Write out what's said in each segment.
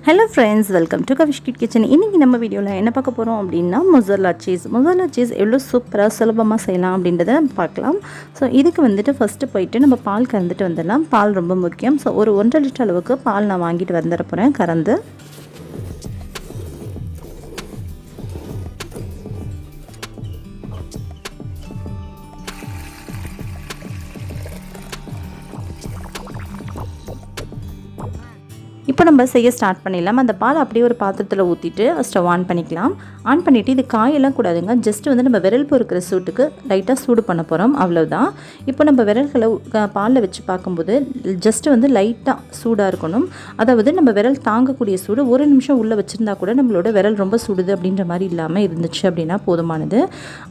Hello friends, welcome to Kavish Kid Kitchen. இன்னைக்கு நம்ம வீடியோல என்ன பார்க்க போறோம் அப்படினா mozzarella cheese எவ்வளவு சூப்பரா சுலபமா செய்யலாம் அப்படின்றத பார்க்கலாம். சோ இதுக்கு வந்துட்டு ஃபர்ஸ்ட் போய்ட்டு நம்ம பால் கறந்துட்டு வந்துடலாம். பால் ரொம்ப முக்கியம். சோ ஒரு 1.5 லிட்டர் அளவுக்கு பால் நான் வாங்கிட்டு வந்துற போறேன் கறந்து. இப்போ நம்ம செய்ய ஸ்டார்ட் பண்ணிடலாம். அந்த பால் அப்படியே ஒரு பாத்திரத்தில் ஊற்றிட்டு ஸ்டவ் ஆன் பண்ணிக்கலாம். ஆன் பண்ணிவிட்டு இது காயெல்லாம் கூடாதுங்க. ஜஸ்ட் வந்து நம்ம விரல் பொறுக்கிற சூட்டுக்கு லைட்டாக சூடு பண்ண போகிறோம், அவ்வளோதான். இப்போ நம்ம விரல்களை பாலில் வச்சு பார்க்கும்போது ஜஸ்ட் வந்து லைட்டாக சூடாக இருக்கணும். அதாவது நம்ம விரல் தாங்கக்கூடிய சூடு. ஒரு நிமிஷம் உள்ளே வச்சுருந்தா கூட நம்மளோட விரல் ரொம்ப சுடுது அப்படின்ற மாதிரி இல்லாமல் இருந்துச்சு அப்படின்னா போதுமானது.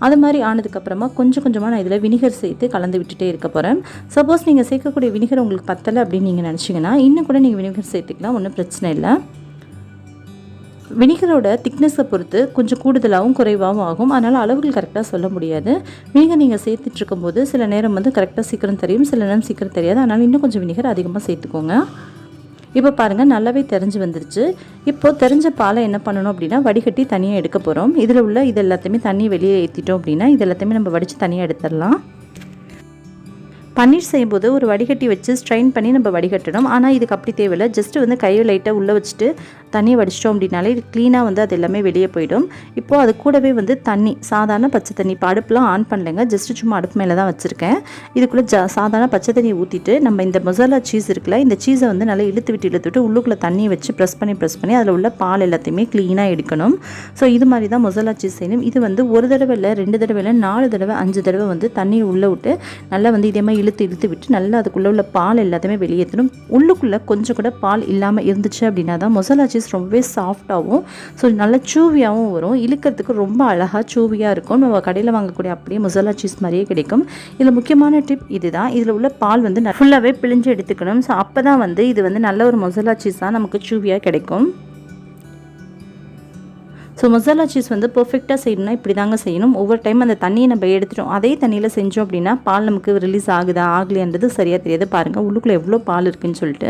அது மாதிரி ஆனதுக்கப்புறமா கொஞ்சம் கொஞ்சமாக நான் இதில் வினிகர் சேர்த்து கலந்து விட்டுட்டே இருக்க போகிறேன். சப்போஸ் நீங்கள் சேர்க்கக்கூடிய வினிகர் உங்களுக்கு பத்தலை அப்படின்னு நீங்கள் நினச்சிங்கன்னா இன்னும் கூட நீங்கள் வினிகர் சேர்த்துக்கலாம், ஒன்றும் பிரச்சனை இல்லை. வினிகரோட திக்னஸை பொறுத்து கொஞ்சம் கூடுதலாகவும் குறைவாகவும் ஆகும். அதனால் அளவுகள் கரெக்டாக சொல்ல முடியாது. வினிகர் நீங்கள் சேர்த்துட்டு இருக்கும்போது சில நேரம் வந்து கரெக்டாக சீக்கிரம் தெரியும், சில நேரம் சீக்கிரம் தெரியாது. அதனால் இன்னும் கொஞ்சம் வினிகர் அதிகமாக சேர்த்துக்கோங்க. இப்போ பாருங்கள், நல்லாவே தெரிஞ்சு வந்துருச்சு. இப்போது தெரிஞ்ச பாலை என்ன பண்ணணும் அப்படின்னா வடிகட்டி தனியாக எடுக்க போகிறோம். இதில் உள்ள இது எல்லாத்தையுமே தண்ணி வெளியே ஏற்றிட்டோம் அப்படின்னா இது எல்லாத்தையுமே நம்ம வடித்து தனியாக எடுத்துடலாம். பன்னீர் செய்யும்போது ஒரு வடிகட்டி வச்சு ஸ்ட்ரெயின் பண்ணி நம்ம வடிகட்டணும். ஆனால் இதுக்கு அப்படி தேவையில்லை. ஜஸ்ட்டு வந்து கையை லைட்டாக உள்ளே வச்சுட்டு தண்ணியை வடிச்சிட்டோம் அப்படின்னாலே இது க்ளீனாக வந்து அது எல்லாமே வெளியே போயிடும். இப்போது அது கூடவே வந்து தண்ணி, சாதாரண பச்சை தண்ணி, இப்போ அடுப்புலாம் ஆன் பண்ணலைங்க, ஜஸ்ட்டு சும்மா அடுப்பு மேலே தான் வச்சுருக்கேன். இதுக்குள்ளே சாதாரண பச்சை தண்ணியை ஊற்றிட்டு நம்ம இந்த மொசரல்லா சீஸ் இருக்குல்ல, இந்த சீஸை வந்து நல்லா இழுத்து விட்டு உள்ளுக்குள்ளே தண்ணியை வச்சு ப்ரெஸ் பண்ணி அதில் உள்ள பால் எல்லாத்தையுமே க்ளீனாக எடுக்கணும். ஸோ இது மாதிரி தான் மொசரல்லா சீஸ் செய்யணும். இது வந்து ஒரு தடவை இல்லை, 2 தடவை இல்லை, 4 தடவை 5 தடவை வந்து தண்ணியை உள்ளே விட்டு நல்லா வந்து இதே மாதிரி இழுத்து விட்டு நல்லா அதுக்குள்ளே உள்ள பால் எல்லாத்தையுமே வெளியேற்றணும். உள்ளுக்குள்ளே கொஞ்சம் கூட பால் இல்லாமல் இருந்துச்சு அப்படின்னா தான் மொசரல்லா சீஸ் ரொம்பவே சாஃப்டாகவும் ஸோ நல்லா சூவியாகவும் வரும். இழுக்கிறதுக்கு ரொம்ப அழகாக சூவியாக இருக்கும். நம்ம கடையில் வாங்கக்கூடிய அப்படியே மொசரல்லா சீஸ் மாதிரியே கிடைக்கும். இதில் முக்கியமான டிப் இதுதான். இதில் உள்ள பால் வந்து ஃபுல்லாகவே பிழிஞ்சு எடுத்துக்கணும். ஸோ அப்போ தான் வந்து இது வந்து நல்ல ஒரு மொசரல்லா சீஸ் தான் நமக்கு சூவியாக கிடைக்கும். ஸோ மொசரல்லா சீஸ் வந்து பர்ஃபெக்டாக செய்யணும்னா இப்படி தாங்க செய்யணும். ஒவ்வொரு டைம் அந்த தண்ணியை நம்ம எடுத்துட்டோம், அதே தண்ணியில் செஞ்சோம் அப்படின்னா பால் நமக்கு ரிலீஸ் ஆகுதா ஆகலைன்றது சரியாக தெரியாது. பாருங்கள் உள்ளுக்குள்ளே எவ்வளோ பால் இருக்குதுன்னு சொல்லிட்டு.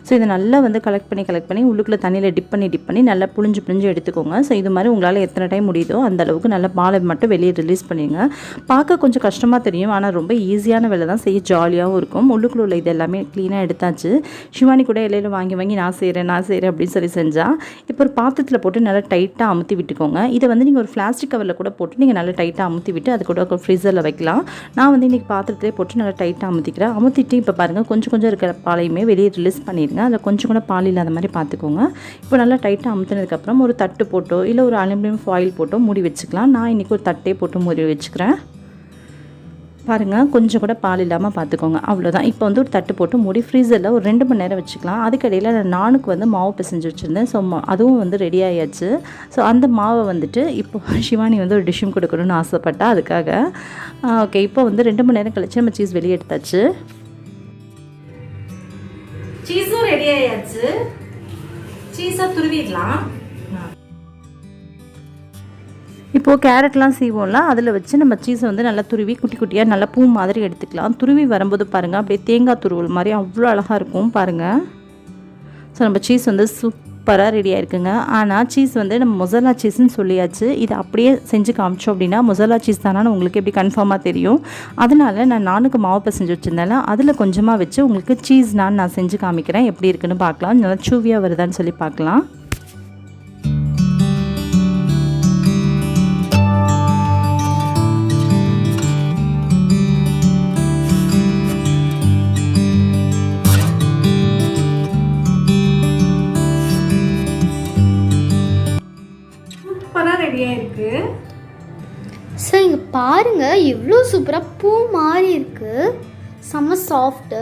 ஸோ இதை நல்லா வந்து கலெக்ட் பண்ணி உள்ளுக்குள்ளே தண்ணியில் டிப் பண்ணி நல்லா புழிஞ்சு எடுத்துக்கோங்க. ஸோ இது மாதிரி உங்களால் எத்தனை டைம் முடியுதோ அந்த அளவுக்கு நல்லா பாலை மட்டும் வெளியே ரிலீஸ் பண்ணிடுங்க. பார்க்க கொஞ்சம் கஷ்டமாக தெரியும், ஆனால் ரொம்ப ஈஸியான வேலை தான், செய்ய ஜாலியாகவும் இருக்கும். உள்ளுக்குள்ள உள்ள இது எல்லாமே க்ளீனாக எடுத்தாச்சு. சிவானி கூட இலையில் வாங்கி நான் செய்கிறேன் அப்படின்னு சொல்லி செஞ்சால் இப்போ ஒரு பாத்திரத்தில் போட்டு நல்லா டைட்டாக அமுத்தி விட்டுக்கோங்க. இதை வந்து நீங்கள் ஒரு பிளாஸ்டிக் கவரில் கூட போட்டு நீங்கள் நல்லா டைட்டாக அமுத்தி விட்டு அது கூட ஃப்ரீசரில் வைக்கலாம். நான் வந்து இன்றைக்கி பாத்திரத்திலே போட்டு நல்லா டைட்டாக அமுத்திட்டு இப்போ பாருங்கள் கொஞ்சம் இருக்கிற பாலையுமே வெளியே ரிலீஸ் பண்ணிடுங்க. அதில் கொஞ்சம் கூட பால் இல்லாத மாதிரி பார்த்துக்கோங்க. இப்போ நல்லா டைட்டாக அமுத்தினதுக்கப்புறம் ஒரு தட்டு போட்டோ இல்லை ஒரு அலுமினியம் ஃபாயில் போட்டோ மூடி வச்சுக்கலாம். நான் இன்றைக்கி ஒரு தட்டே போட்டு மூடி வச்சுக்கிறேன். பாருங்கள் கொஞ்சம் கூட பால் இல்லாமல் பார்த்துக்கோங்க, அவ்வளோதான். இப்போ வந்து ஒரு தட்டு போட்டு மூடி ஃப்ரீசரில் ஒரு 2 மணி நேரம் வச்சுக்கலாம். அதுக்கடையில் நானுக்கு வந்து மாவு பிசைஞ்சு வச்சுருந்தேன். ஸோ அதுவும் வந்து ரெடி ஆகியாச்சு. ஸோ அந்த மாவை வந்துட்டு இப்போ சிவானி வந்து ஒரு டிஷ்ஷும் கொடுக்கணும்னு ஆசைப்பட்டா, அதுக்காக ஓகே. இப்போ வந்து 2 மணி நேரம் கழிச்சு நம்ம சீஸ் வெளியே எடுத்தாச்சு. சீஸும் ரெடி ஆகியாச்சு. சீஸாக துருவிடலாம். இப்போது கேரட்லாம் சீவோம்ல, அதில் வச்சு நம்ம சீஸை வந்து நல்லா துருவி குட்டி குட்டியாக நல்லா பூ மாதிரி எடுத்துக்கலாம். துருவி வரும்போது பாருங்கள் அப்படியே தேங்காய் துருவல் மாதிரி அவ்வளோ அழகாக இருக்கும் பாருங்கள். ஸோ நம்ம சீஸ் வந்து சூப்பராக ரெடியாக இருக்குங்க. ஆனால் சீஸ் வந்து நம்ம மொசரல்லா சீஸ்ன்னு சொல்லியாச்சு. இதை அப்படியே செஞ்சு காமிச்சோம் அப்படின்னா மொசரல்லா சீஸ் தானே உங்களுக்கு எப்படி கன்ஃபார்மாக தெரியும். அதனால் நான் நானுக்கு மாவு பிசைஞ்சு வச்சுருந்தேன், அதில் கொஞ்சமாக வச்சு உங்களுக்கு சீஸ் நான் செஞ்சு காமிக்கிறேன். எப்படி இருக்குன்னு பார்க்கலாம். நல்லா சூவியாக வருதான்னு சொல்லி பார்க்கலாம். ரெடியாக இருக்குது. ஸோ இங்கே பாருங்கள் எவ்வளோ சூப்பராக பூ மாதிரி இருக்குது, செம்ம சாஃப்ட்டு.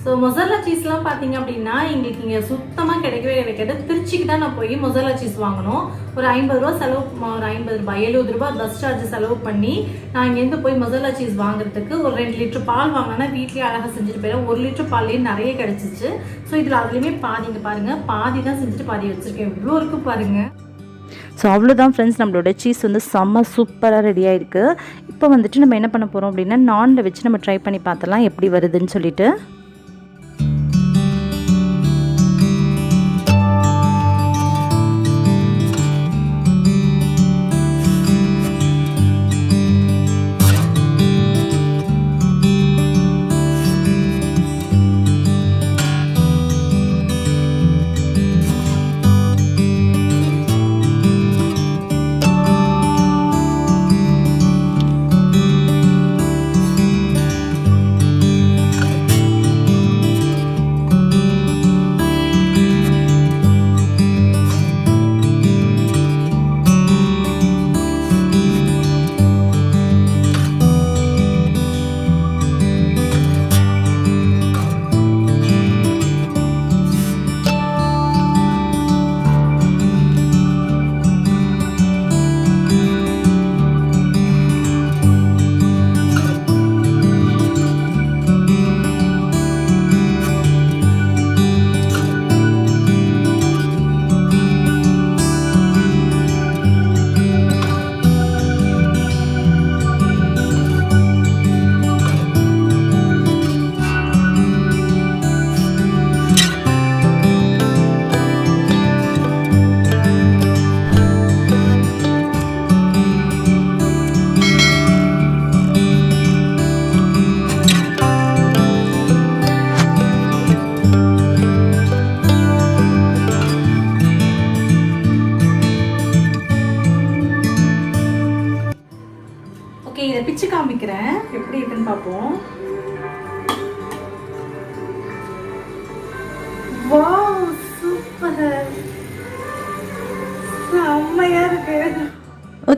ஸோ மொசரல்லா சீஸ்லாம் பார்த்தீங்க அப்படின்னா எங்களுக்கு இங்கே சுத்தமாக கிடைக்காது. திருச்சிக்கு தான் நான் போய் மொசரல்லா சீஸ் வாங்கணும். ஒரு 50 ரூபா செலவு, ஒரு 50 ரூபாய் 70 ரூபா பஸ் சார்ஜ் செலவு பண்ணி நான் இங்கேருந்து போய் மொசரல்லா சீஸ் வாங்குறதுக்கு ஒரு 2 லிட்டர் பால் வாங்கினா வீட்லேயே அழகாக செஞ்சுட்டு போயிடும். 1 லிட்டர் பால்லேயே நிறைய கிடச்சிச்சு. ஸோ இதில் அதுலேயுமே பாதிங்க பாருங்கள், பாதி தான் செஞ்சுட்டு பாதி வச்சுருக்கேன். எவ்வளோ இருக்குது பாருங்கள். ஸோ அவ்வளோதான் ஃப்ரெண்ட்ஸ், நம்மளோட சீஸ் வந்து செம்ம சூப்பராக ரெடியாக இருக்குது. இப்போ வந்துட்டு நம்ம என்ன பண்ண போகிறோம் அப்படின்னா நானில் வச்சு நம்ம ட்ரை பண்ணி பார்த்தலாம் எப்படி வருதுன்னு சொல்லிட்டு.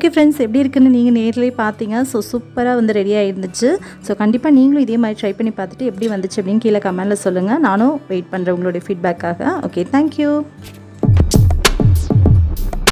ஓகே ஃப்ரெண்ட்ஸ், எப்படி இருக்குன்னு நீங்கள் நேர்லேயே பார்த்தீங்க. ஸோ சூப்பராக வந்து ரெடியாக இருந்துச்சு. ஸோ கண்டிப்பாக நீங்களும் இதே மாதிரி ட்ரை பண்ணி பார்த்துட்டு எப்படி வந்துச்சு அப்படின்னு கீழே கமெண்ட்டில் சொல்லுங்கள். நானும் வெயிட் பண்ணுறேன் உங்களுடைய ஃபீட்பேக்காக. Okay, thank you.